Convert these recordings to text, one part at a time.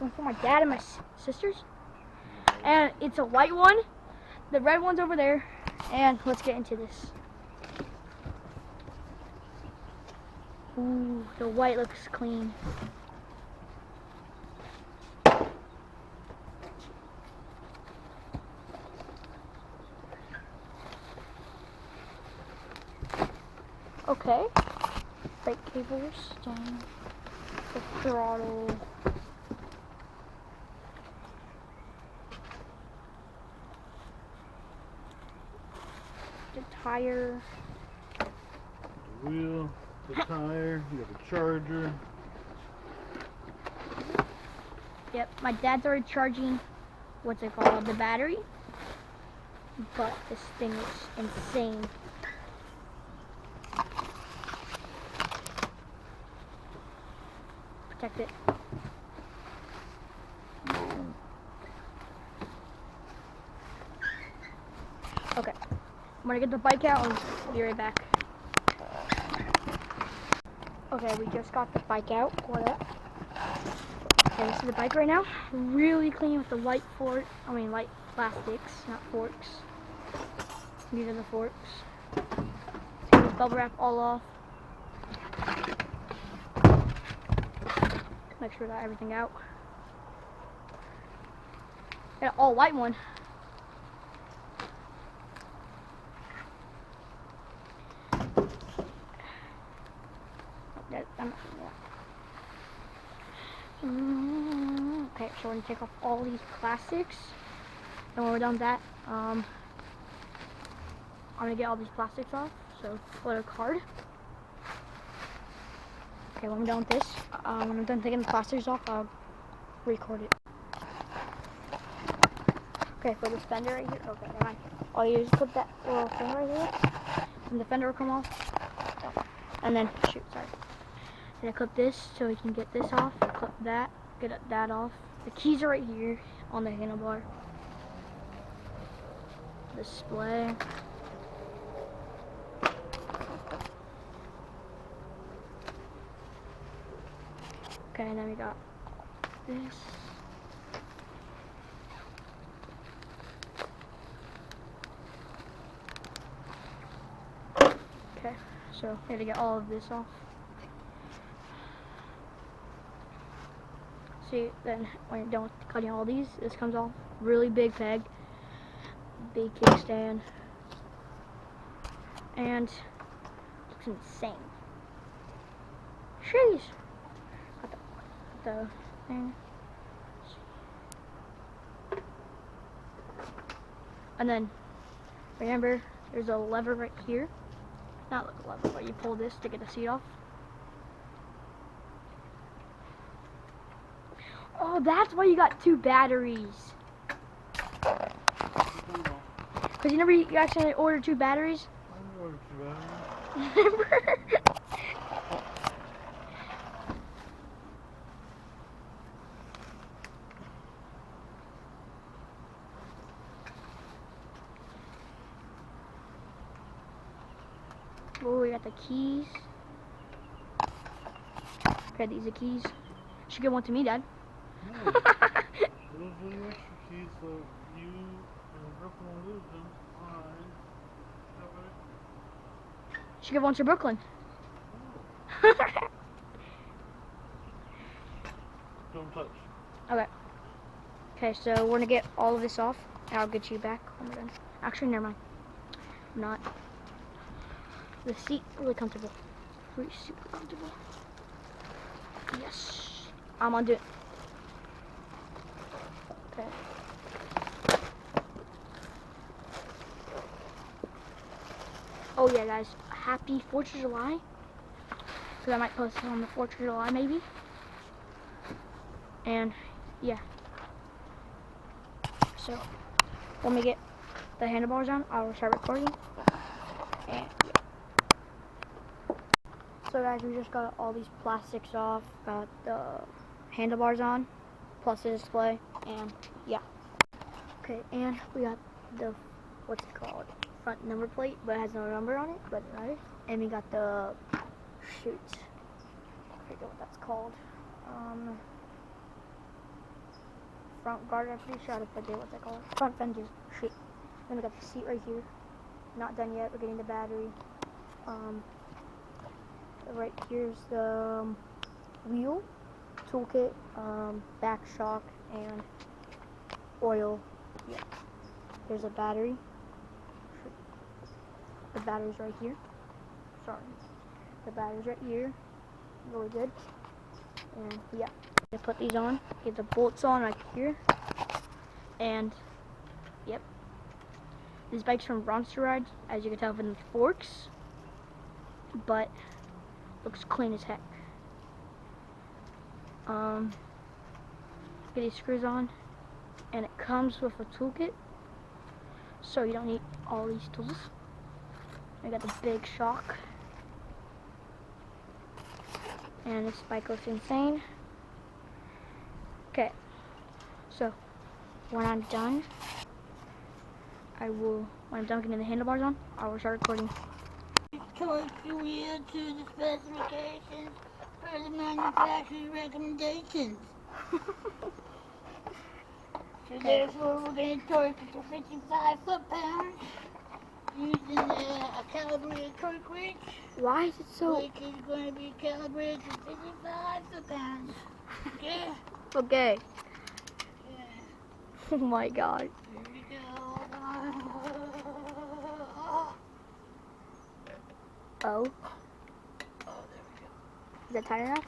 one for my dad and my sisters. And it's a white one. The red one's over there. And let's get into this. Ooh, the white looks clean. Okay. Brake cables, then the throttle. The tire. The wheel, the tire, you have a charger. Yep, my dad's already charging, what's it called, the battery. But this thing is insane. Protect it. Okay, I'm gonna get the bike out and be right back. Okay, we just got the bike out. What up? Okay, this is the bike right now. Really clean with the light light plastics, not forks. These are the forks. Take the bubble wrap all off. Make sure we got everything out. Got an all white one. Okay, so we're gonna take off all these plastics. And when we're done with that, I'm gonna get all these plastics off. So put a card. Okay, when I'm done with this, when I'm done taking the plastics off, I'll record it. Okay, for the fender right here. Okay, never mind. All you do is put that little thing right here, and the fender will come off. And then, sorry. And I clip this so we can get this off. Clip that, get that off. The keys are right here on the handlebar. Display. Okay, and then we got this. Okay, so we had to get all of this off. See, then when you're done with cutting all these, this comes off. Really big peg, big kickstand, and looks insane. Jeez. Got the thing. And then remember, there's a lever right here. Not like a lever, but you pull this to get the seat off. Oh, that's why you got two batteries. Because you actually ordered two batteries? I ordered 2 batteries. Remember? Oh, we got the keys. Okay, these are keys. Should give one to me, Dad. No. Those are the extra keys, so you and Brooklyn will lose them. Should give one to Brooklyn. Oh. Don't touch. Okay. Okay, so we're gonna get all of this off, and I'll get you back when we're done. Actually, never mind. I'm not. The seat really comfortable. Really super comfortable. Yes. I'm gonna do it. Okay. Oh yeah, guys. Happy 4th of July. Because I might post it on the 4th of July, maybe. And yeah. So when we get the handlebars on, I'll start recording. And yeah. So guys, we just got all these plastics off, got the handlebars on, plus the display, and yeah. Okay, and we got the, what's it called, front number plate, but it has no number on it, but nice. And we got the, shoot, I forget what that's called. front guard. I'm pretty sure I forget what they call it. Front fender. Shit. Then we got the seat right here. Not done yet. We're getting the battery. Right here's the wheel, toolkit, back shock, and oil. Yeah. There's a battery. The battery's right here. Sorry. The battery's right here. Really good. And yeah. I put these on. Get the bolts on right here. And yep. This bike's from Bronster Ride, as you can tell from the forks. But looks clean as heck. Get these screws on, and it comes with a toolkit, so you don't need all these tools. I got the big shock, and this bike looks insane. Okay, so when I'm done getting the handlebars on, I will start recording. Torque the wheel to the specifications for the manufacturer's recommendations. So therefore we're going to torque it to 55 foot-pounds using a calibrated torque wrench, Why is it so... which is going to be calibrated to 55 foot-pounds. Okay? Okay. Yeah. Oh my god. Here we go. Hold on. Oh. Oh, there we go. Is that tight enough?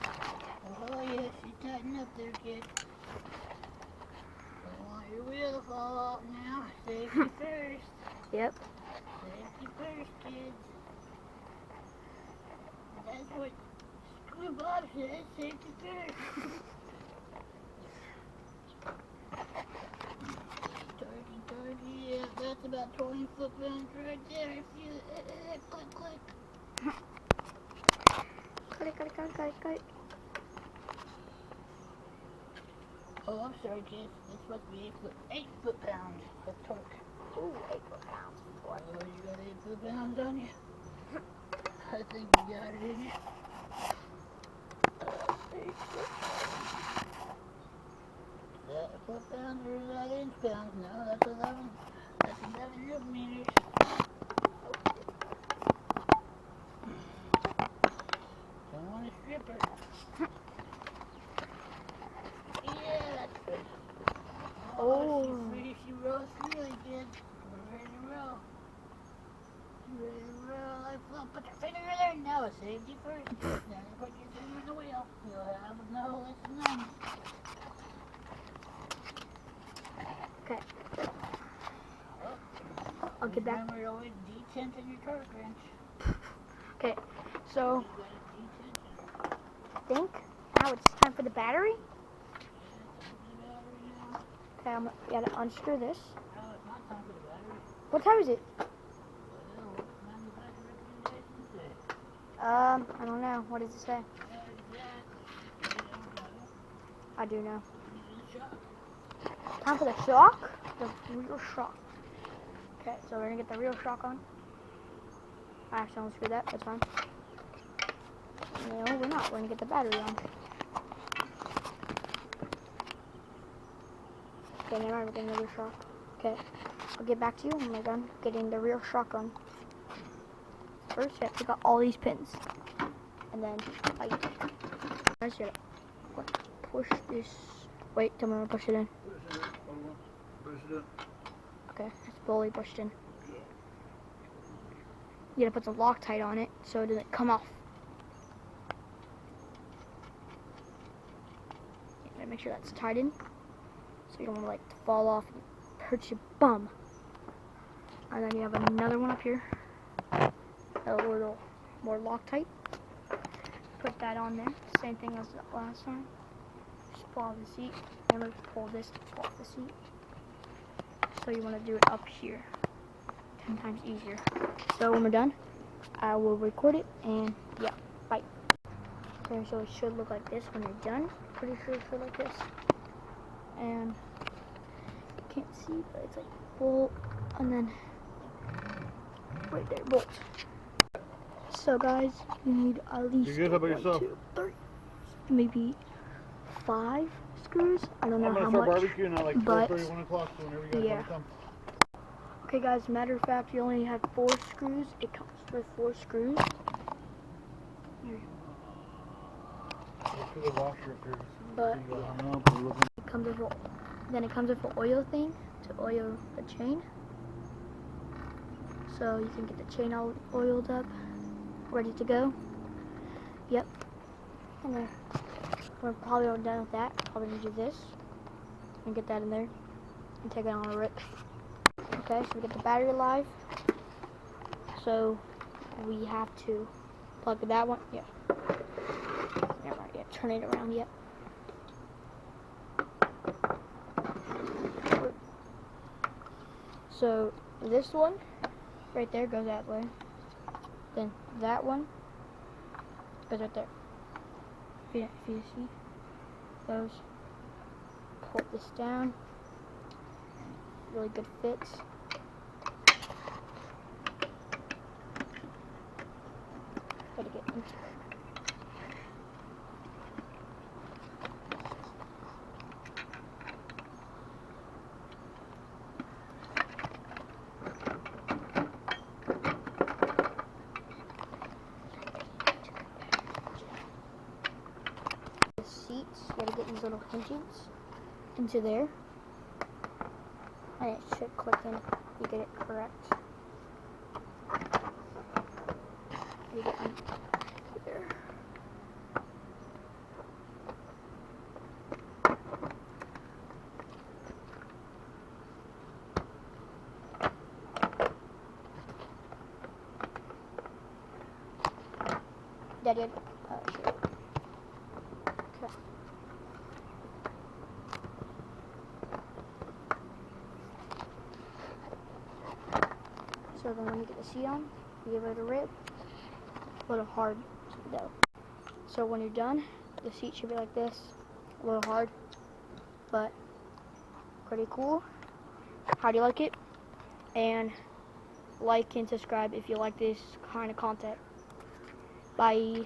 Oh yes, you tighten up there, kid. Don't want your wheel to fall off now. Safety first. Yep. Safety first, kids. That's what Screw Bob says, safety first. Torquey, yeah, that's about 20 foot-pounds right there. If you click, click. Cut. Oh, I'm sorry, kids. It's supposed to be 8 foot-pounds of torque. Ooh, 8 foot-pounds. Oh, you got 8 foot-pounds on you? I think you got it in you. 8 foot-pounds or is that inch-pounds? No, that's 11. That's 11 newton meters. Don't want to strip her. Yeah, that's good. Oh. She rolls really good. We're ready to roll. Ready to roll. I'll put your finger in there. Now safety first. Then you put your finger in the wheel. You'll have no listening. Okay. I'll get back. Remember, always detent in your torque wrench. Okay, so You got a detent. I think now it's time for the battery. Okay, I'm gotta unscrew this. No, it's not time for the battery. What time is it? Well, what's the manufacturer recommendation say? I don't know. What does it say? I do know. Time for the shock? The rear shock. Okay, so we're gonna get the rear shock on. I accidentally unscrewed that, that's fine. No, we're not. We're gonna get the battery on. Okay, never mind, we're getting the rear shock. Okay, I'll get back to you when we're done getting the rear shock on. First, you have to take out all these pins. And then, I just gotta push this. Wait, tell me when to push it in. Push it in. Okay, it's fully pushed in. You gotta put some Loctite on it so it doesn't come off. You gotta make sure that's tight in, so you don't want to like fall off and hurt your bum. And then you have another one up here, a little more Loctite. Put that on there, same thing as the last time. Just pull off the seat. Remember to pull this to pull off the seat. So you want to do it up here. 10 times easier. So when we're done, I will record it and yeah, bye. Okay, so it should look like this when you're done. Pretty sure it should look like this. And you can't see, but it's like bolt and then right there, bolt. So guys, you need at least You good? How about 1, yourself? 2, 3, maybe 5 screws. I don't know I'm gonna how start much. barbecuing at like but- 12:30, 1 o'clock, so whenever you guys yeah. want to come. Okay guys, matter of fact, you only have 4 screws. It comes with 4 screws. Look to the washer up here. But So you got hung up and looking. it comes with then it comes with an oil thing to oil the chain. So you can get the chain all oiled up, ready to go. Yep. And then we're probably all done with that. Probably gonna do this and get that in there and take it on a rip. Okay, so we get the battery alive. So we have to plug that one. Yeah. Yeah, right. Yeah. Turn it around. Yep. So this one right there goes that way. Then that one goes right there. If you see those, pull this down. Really good fits. Gotta get into it. The seats, you gotta get these little hinges into there. And it should click in if you get it correct. You get in there. That did. Sure. Okay. So then when you get the seat on, you give it a rip. A little hard though. So when you're done, the seat should be like this. A little hard, but pretty cool. How do you like it? And like and subscribe if you like this kind of content. Bye.